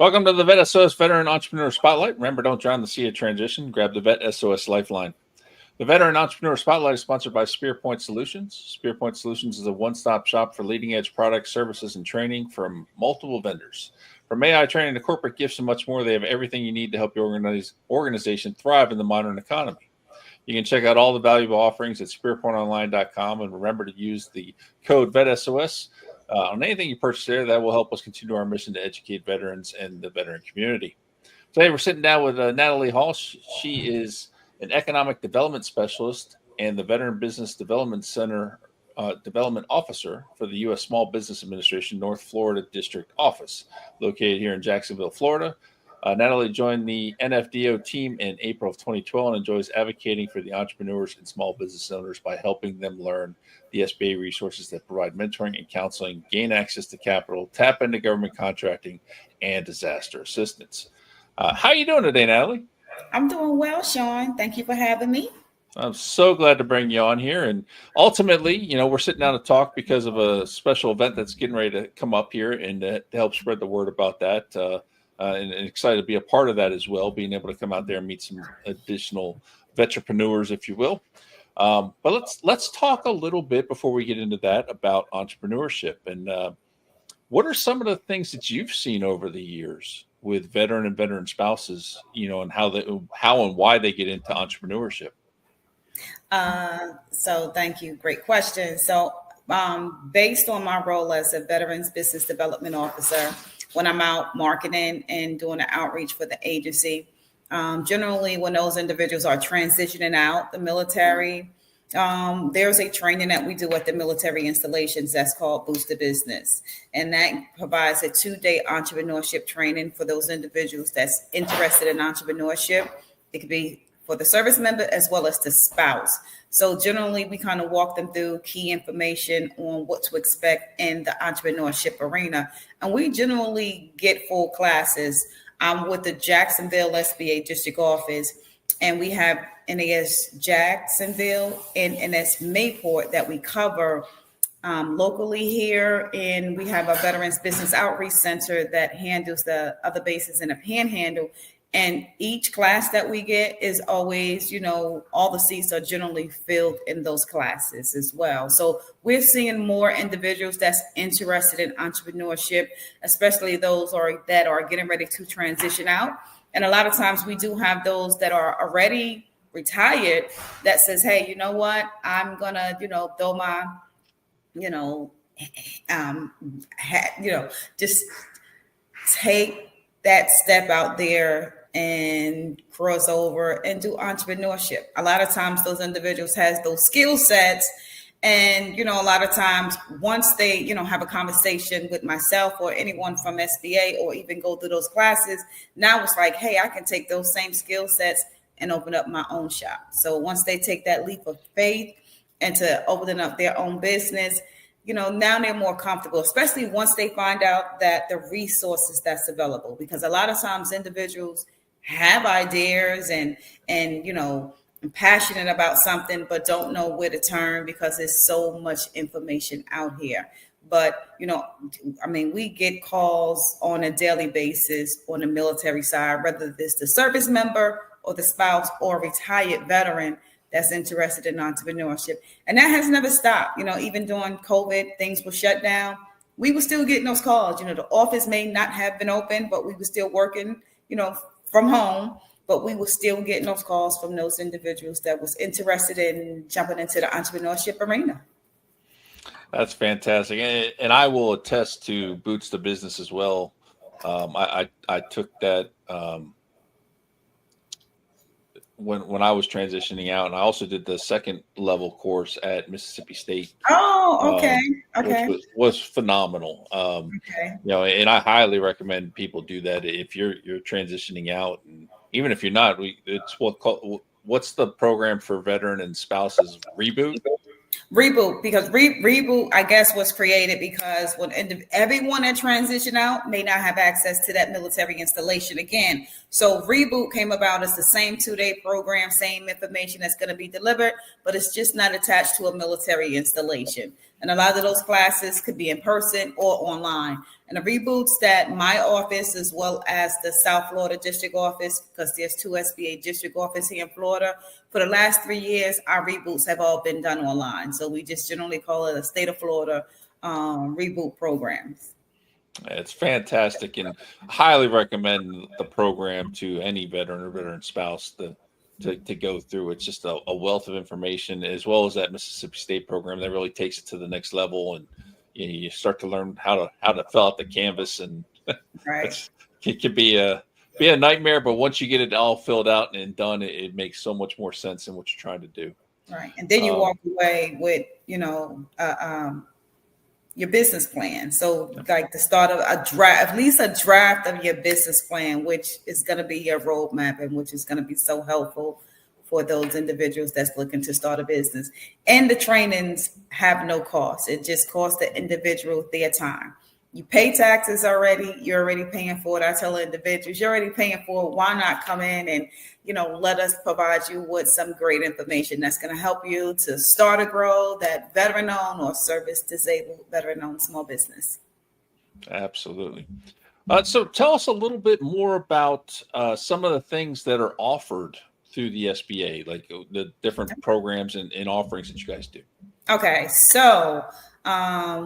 Welcome to the Vet SOS Veteran Entrepreneur Spotlight. Remember, don't drown the sea of transition. Grab the Vet SOS Lifeline. The Veteran Entrepreneur Spotlight is sponsored by SpearPoint Solutions. SpearPoint Solutions is a one-stop shop for leading-edge products, services, and training from multiple vendors. From AI training to corporate gifts and much more, they have everything you need to help your organization thrive in the modern economy. You can check out all the valuable offerings at spearpointonline.com, and remember to use the code VETSOS on anything you purchase there. That will help us continue our mission to educate veterans and the veteran community. Today, we're sitting down with Natalie Hall. She is an economic development specialist and the Veteran Business Development Center Development Officer for the U.S. Small Business Administration North Florida District Office, located here in Jacksonville, Florida. Natalie joined the NFDO team in April of 2012 and enjoys advocating for the entrepreneurs and small business owners by helping them learn the SBA resources that provide mentoring and counseling, gain access to capital, tap into government contracting, and disaster assistance. How are you doing today, Natalie? I'm doing well, Sean. Thank you for having me. I'm so glad to bring you on here. And ultimately, we're sitting down to talk because of a special event that's getting ready to come up here and to help spread the word about that. And excited to be a part of that as well, being able to come out there and meet some additional vetrepreneurs, if you will. But let's talk a little bit before we get into that about entrepreneurship. And what are some of the things that you've seen over the years with veteran and veteran spouses, and how and why they get into entrepreneurship? So thank you. Great question. So based on my role as a Veterans Business Development Officer, when I'm out marketing and doing the outreach for the agency, generally when those individuals are transitioning out the military, there's a training that we do at the military installations that's called Boost the Business. And that provides a 2-day entrepreneurship training for those individuals that's interested in entrepreneurship. It could be for the service member as well as the spouse. So generally, we kind of walk them through key information on what to expect in the entrepreneurship arena. And we generally get full classes. I'm with the Jacksonville SBA district office, and we have NAS Jacksonville and NS Mayport that we cover locally here. And we have a Veterans Business Outreach Center that handles the other bases in the Panhandle. And each class that we get is always, all the seats are generally filled in those classes as well. So we're seeing more individuals that's interested in entrepreneurship, especially those that are getting ready to transition out. And a lot of times we do have those that are already retired that says, hey, you know what, I'm going to, throw my, just take that step out there and cross over and do entrepreneurship. A lot of times those individuals has those skill sets. And, a lot of times once they, have a conversation with myself or anyone from SBA or even go through those classes, now it's like, hey, I can take those same skill sets and open up my own shop. So once they take that leap of faith and to opening up their own business, now they're more comfortable, especially once they find out that the resources that's available, because a lot of times individuals have ideas and passionate about something, but don't know where to turn because there's so much information out here. But, we get calls on a daily basis on the military side, whether it's the service member or the spouse or retired veteran that's interested in entrepreneurship. And that has never stopped. Even during COVID, things were shut down. We were still getting those calls. The office may not have been open, but we were still working, from home. But we were still getting those calls from those individuals that was interested in jumping into the entrepreneurship arena. That's fantastic. And I will attest to Boots to Business as well. I took that when I was transitioning out, and I also did the second level course at Mississippi State. Oh, okay. Which was phenomenal. And I highly recommend people do that if you're transitioning out, and even if you're not. It's what's the program for veteran and spouses? Reboot. Reboot, because Reboot, I guess, was created because when everyone that transitioned out may not have access to that military installation again. So Reboot came about as the same 2-day program, same information that's going to be delivered, but it's just not attached to a military installation. And a lot of those classes could be in person or online. And the reboots that my office, as well as the South Florida district office, because there's 2 SBA district offices here in Florida, for the last 3 years, our reboots have all been done online. So we just generally call it a state of Florida reboot programs. It's fantastic, and highly recommend the program to any veteran or veteran spouse to go through. It's just a wealth of information, as well as that Mississippi State program that really takes it to the next level. And you start to learn how to fill out the canvas, and right. It could be a nightmare, but once you get it all filled out and done, it makes so much more sense in what you're trying to do. Right, and then you walk away with your business plan. So like the start of a draft, at least a draft of your business plan, which is going to be your roadmap, and which is going to be so helpful for those individuals that's looking to start a business. And the trainings have no cost. It just costs the individual their time. You pay taxes already. You're already paying for it. I tell individuals, you're already paying for it. Why not come in and, let us provide you with some great information that's going to help you to start or grow that veteran-owned or service-disabled veteran-owned small business. Absolutely. So tell us a little bit more about some of the things that are offered through the SBA, like the different programs and offerings that you guys do. Okay, so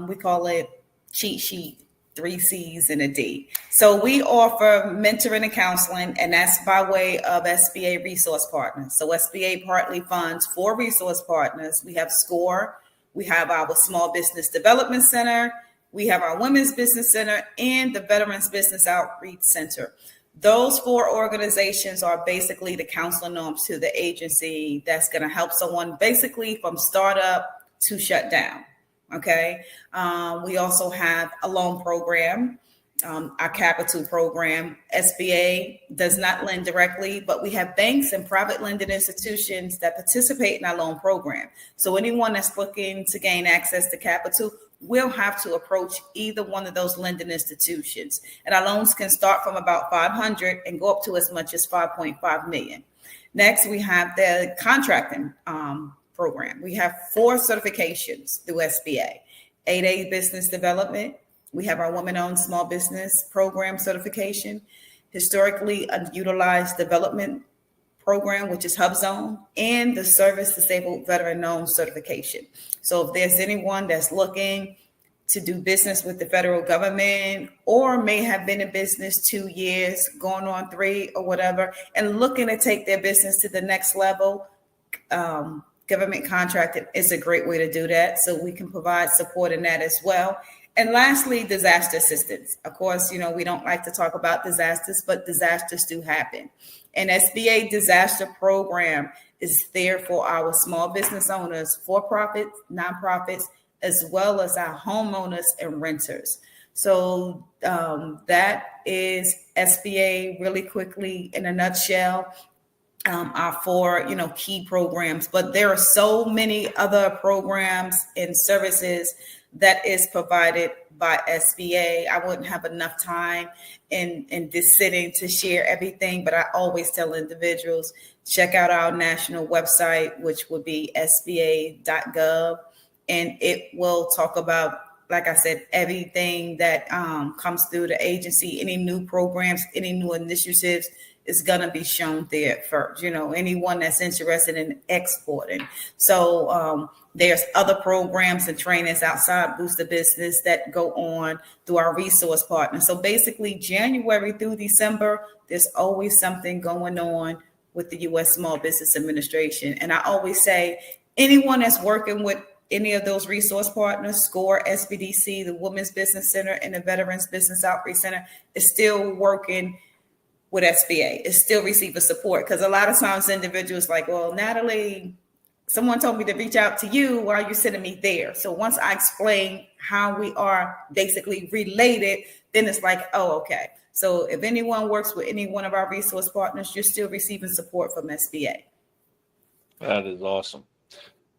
we call it cheat sheet, 3 C's and a D. So we offer mentoring and counseling, and that's by way of SBA resource partners. So SBA partly funds 4 resource partners. We have SCORE, we have our Small Business Development Center, we have our Women's Business Center, and the Veterans Business Outreach Center. Those 4 organizations are basically the counseling arms to the agency that's going to help someone basically from startup to shut down. Okay. We also have a loan program, our capital program. SBA does not lend directly, but we have banks and private lending institutions that participate in our loan program. So anyone that's looking to gain access to capital will have to approach either one of those lending institutions. And our loans can start from about $500 and go up to as much as $5.5 million. Next, we have the contracting program. We have 4 certifications through SBA. 8A business development. We have our women-owned small business program certification, historically unutilized development program, which is HubZone, and the service disabled veteran-owned certification. So if there's anyone that's looking to do business with the federal government, or may have been in business 2 years, going on 3 or whatever, and looking to take their business to the next level, government contracting is a great way to do that. So we can provide support in that as well. And lastly, disaster assistance. Of course, we don't like to talk about disasters, but disasters do happen. And SBA disaster program is there for our small business owners, for-profits, nonprofits, as well as our homeowners and renters. So that is SBA really quickly in a nutshell. Our 4, key programs, but there are so many other programs and services that is provided by SBA. I wouldn't have enough time in this sitting to share everything, but I always tell individuals, check out our national website, which would be sba.gov, and it will talk about, like I said, everything that comes through the agency, any new programs, any new initiatives is going to be shown there first, anyone that's interested in exporting. So there's other programs and trainings outside Boost the Business that go on through our resource partners. So basically January through December, there's always something going on with the U.S. Small Business Administration. And I always say anyone that's working with any of those resource partners, SCORE, SBDC, the Women's Business Center, and the Veterans Business Outreach Center, is still working with SBA, is still receiving support. Because a lot of times individuals like, well, Natalie, someone told me to reach out to you. Why are you sending me there? So once I explain how we are basically related, then it's like, oh, okay. So if anyone works with any one of our resource partners, you're still receiving support from SBA. That is awesome.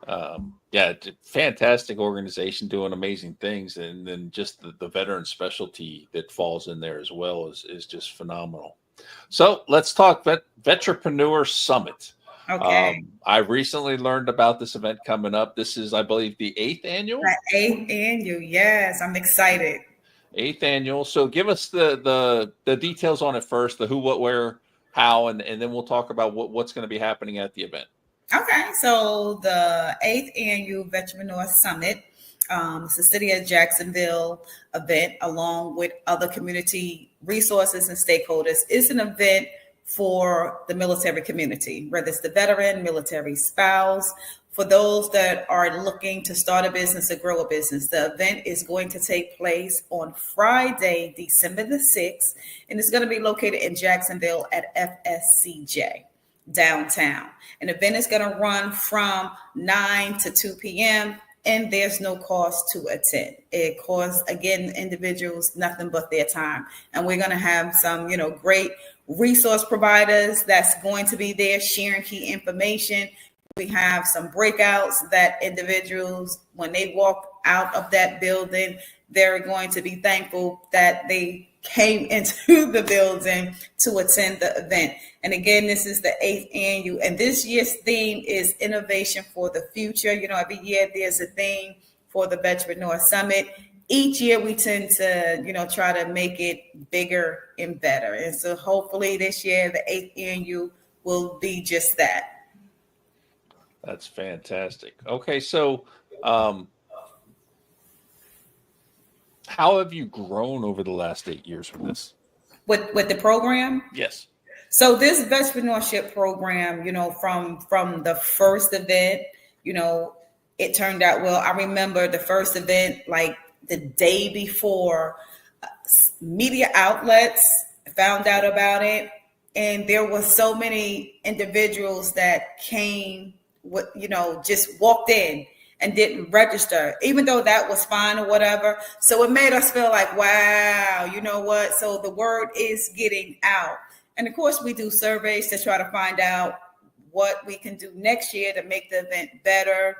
Fantastic organization doing amazing things. And then just the veteran specialty that falls in there as well is just phenomenal. So let's talk Vetrepreneur Summit. Okay. I recently learned about this event coming up. This is, I believe, the 8th annual. The 8th annual, yes, I'm excited. 8th annual. So give us the details on it first, the who, what, where, how, and then we'll talk about what's going to be happening at the event. Okay, so the 8th Annual Vetrepreneur Summit, it's the City of Jacksonville event along with other community resources and stakeholders. It's an event for the military community, whether it's the veteran, military spouse, for those that are looking to start a business or grow a business. The event is going to take place on Friday, December the 6th, and it's going to be located in Jacksonville at FSCJ. Downtown. An event is going to run from 9 to 2 p.m. and there's no cost to attend. It costs, again, individuals nothing but their time. And we're going to have some, great resource providers that's going to be there sharing key information. We have some breakouts that individuals, when they walk out of that building, they're going to be thankful that they came into the building to attend the event. And again, this is the 8th annual, and this year's theme is innovation for the future. Every year there's a theme for the Vetrepreneur Summit. Each year we tend to, try to make it bigger and better. And so hopefully this year, the 8th annual will be just that. That's fantastic. Okay. So, how have you grown over the last 8 years with this? With the program? Yes. So this Vetrepreneurship program, from the first event, it turned out well. I remember the first event, like the day before, media outlets found out about it. And there were so many individuals that came, just walked in and didn't register, even though that was fine or whatever. So it made us feel like, wow, you know what? So the word is getting out. And of course, we do surveys to try to find out what we can do next year to make the event better,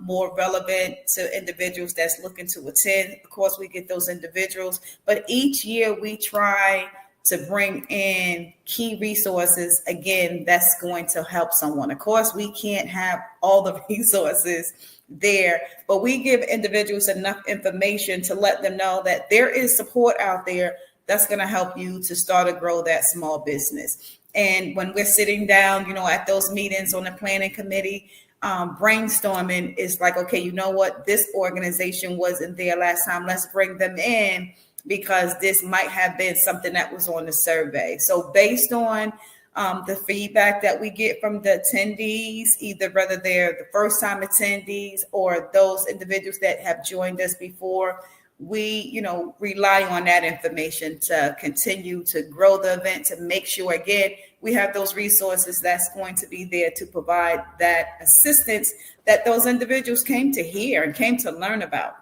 more relevant to individuals that's looking to attend. Of course, we get those individuals, but each year we try to bring in key resources, again, that's going to help someone. Of course, we can't have all the resources there, but we give individuals enough information to let them know that there is support out there that's going to help you to start or grow that small business. And when we're sitting down, at those meetings on the planning committee, brainstorming is like, okay, you know what? This organization wasn't there last time. Let's bring them in, because this might have been something that was on the survey. So based on the feedback that we get from the attendees, either whether they're the first time attendees or those individuals that have joined us before, we, rely on that information to continue to grow the event, to make sure, again, we have those resources that's going to be there to provide that assistance that those individuals came to hear and came to learn about.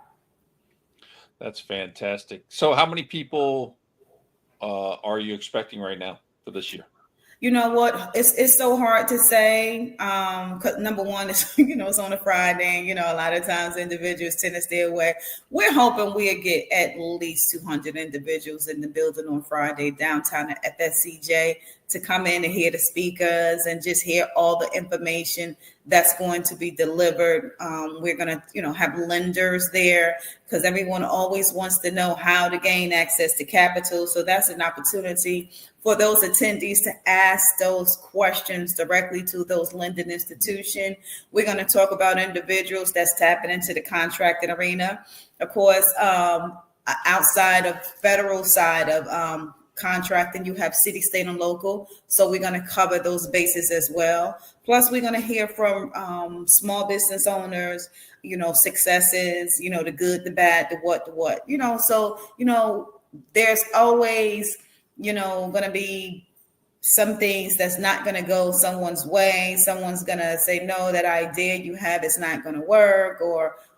That's fantastic. So how many people are you expecting right now for this year? You know what? It's so hard to say. Because number one, it's it's on a Friday, and a lot of times individuals tend to stay away. We're hoping we'll get at least 200 individuals in the building on Friday downtown at FSCJ to come in and hear the speakers and just hear all the information that's going to be delivered. We're going to, have lenders there, because everyone always wants to know how to gain access to capital. So that's an opportunity for those attendees to ask those questions directly to those lending institutions. We're going to talk about individuals that's tapping into the contracting arena. Of course, outside of federal side of contracting, you have city, state, and local. So we're going to cover those bases as well. Plus, we're going to hear from small business owners, successes, the good, the bad, the what. So, there's always, going to be some things that's not going to go someone's way. Someone's going to say, no, that idea you have is not going to work,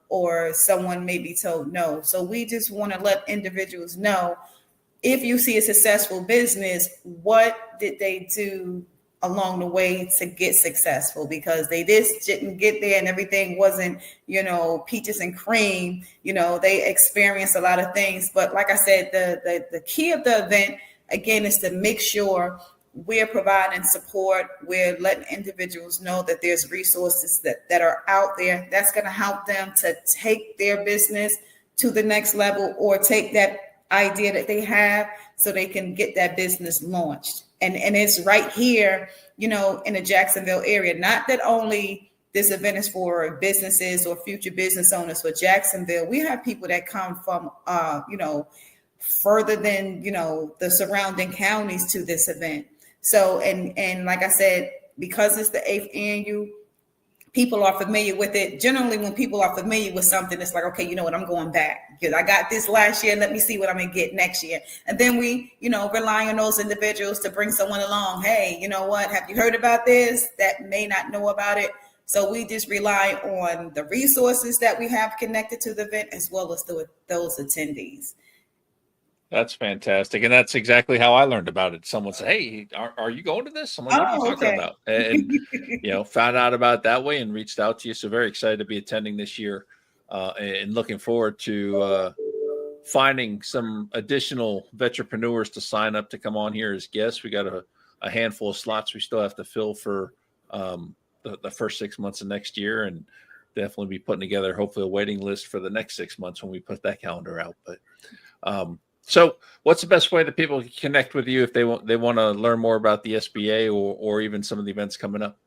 or someone may be told no. So we just want to let individuals know, if you see a successful business, what did they do along the way to get successful, because they just didn't get there and everything wasn't, peaches and cream. They experienced a lot of things. But like I said, the key of the event, again, is to make sure we're providing support. We're letting individuals know that there's resources that are out there that's going to help them to take their business to the next level, or take that idea that they have so they can get that business launched. And it's right here, in the Jacksonville area. Not that only this event is for businesses or future business owners for Jacksonville. We have people that come from, further than, the surrounding counties to this event. So, and like I said, because it's the 8th annual, people are familiar with it. Generally, when people are familiar with something, it's like, okay, you know what, I'm going back because I got this last year. Let me see what I'm going to get next year. And then we, rely on those individuals to bring someone along. Hey, you know what? Have you heard about this? That may not know about it. So we just rely on the resources that we have connected to the event, as well as those attendees. That's fantastic. And that's exactly how I learned about it. Someone said, hey, are you going to this? I'm like, what are you talking about? And, found out about it that way and reached out to you. So very excited to be attending this year and looking forward to finding some additional vetrepreneurs to sign up to come on here as guests. We got a handful of slots we still have to fill for the first 6 months of next year, and definitely be putting together hopefully a waiting list for the next 6 months when we put that calendar out. But so what's the best way that people can connect with you if they want to learn more about the SBA or even some of the events coming up?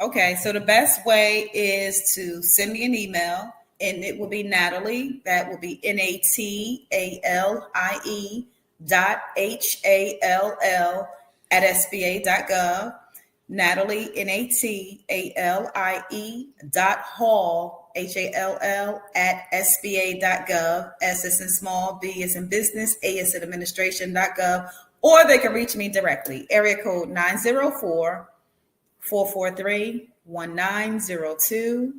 Okay, so the best way is to send me an email, and it will be Natalie. That will be NATALIE.HALL@SBA.gov. Natalie, NATALIE.Hall, HALL @SBA.gov. S is in small, B is in business, A is in administration.gov, or they can reach me directly. Area code 904-443-1902.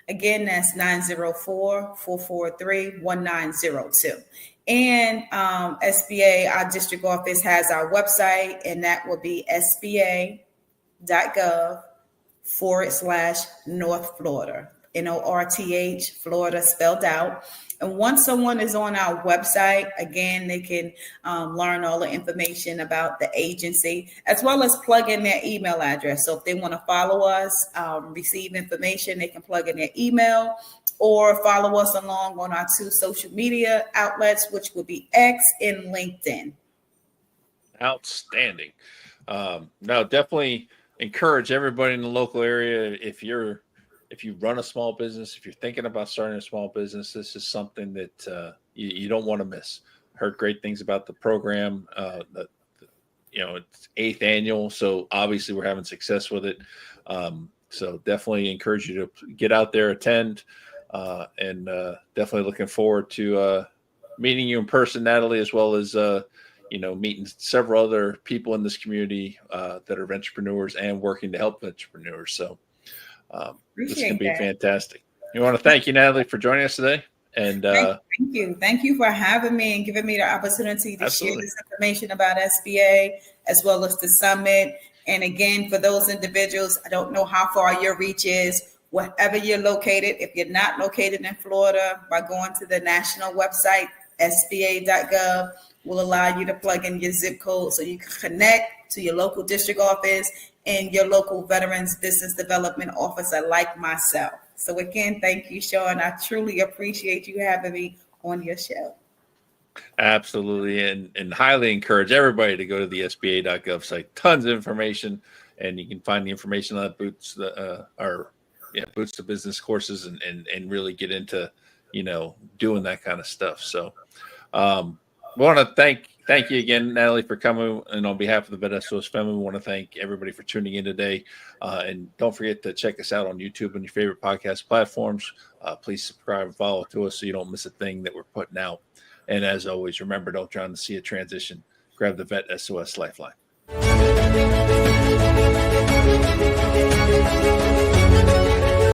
Again, that's 904-443-1902. And SBA, our district office, has our website, and that will be SBA.gov/North Florida. NORTH, Florida spelled out. And once someone is on our website, again, they can learn all the information about the agency, as well as plug in their email address. So if they want to follow us, receive information, they can plug in their email, or follow us along on our 2 social media outlets, which would be X and LinkedIn. Outstanding. No, definitely encourage everybody in the local area. If you run a small business, if you're thinking about starting a small business, this is something that you don't want to miss. Heard great things about the program. It's 8th annual, so obviously we're having success with it. So definitely encourage you to get out there, attend, and definitely looking forward to meeting you in person, Natalie, as well as meeting several other people in this community that are entrepreneurs and working to help entrepreneurs. So this can be fantastic. We want to thank you, Natalie, for joining us today. And thank you for having me and giving me the opportunity to share this information about SBA as well as the summit. And again, for those individuals, I don't know how far your reach is, wherever you're located. If you're not located in Florida, by going to the national website, SBA.gov, will allow you to plug in your zip code so you can connect to your local district office and your local Veterans Business Development Officer like myself. So again, thank you, Sean. I truly appreciate you having me on your show. Absolutely. And highly encourage everybody to go to the SBA.gov site. Tons of information, and you can find the information on Boots to Business courses and really get into, doing that kind of stuff. So we want to thank you again, Natalie, for coming. And on behalf of the VES SOS family, we want to thank everybody for tuning in today. And don't forget to check us out on YouTube and your favorite podcast platforms. Please subscribe and follow to us so you don't miss a thing that we're putting out. And as always, remember, don't drown the sea of transition. Grab the VES SOS Lifeline.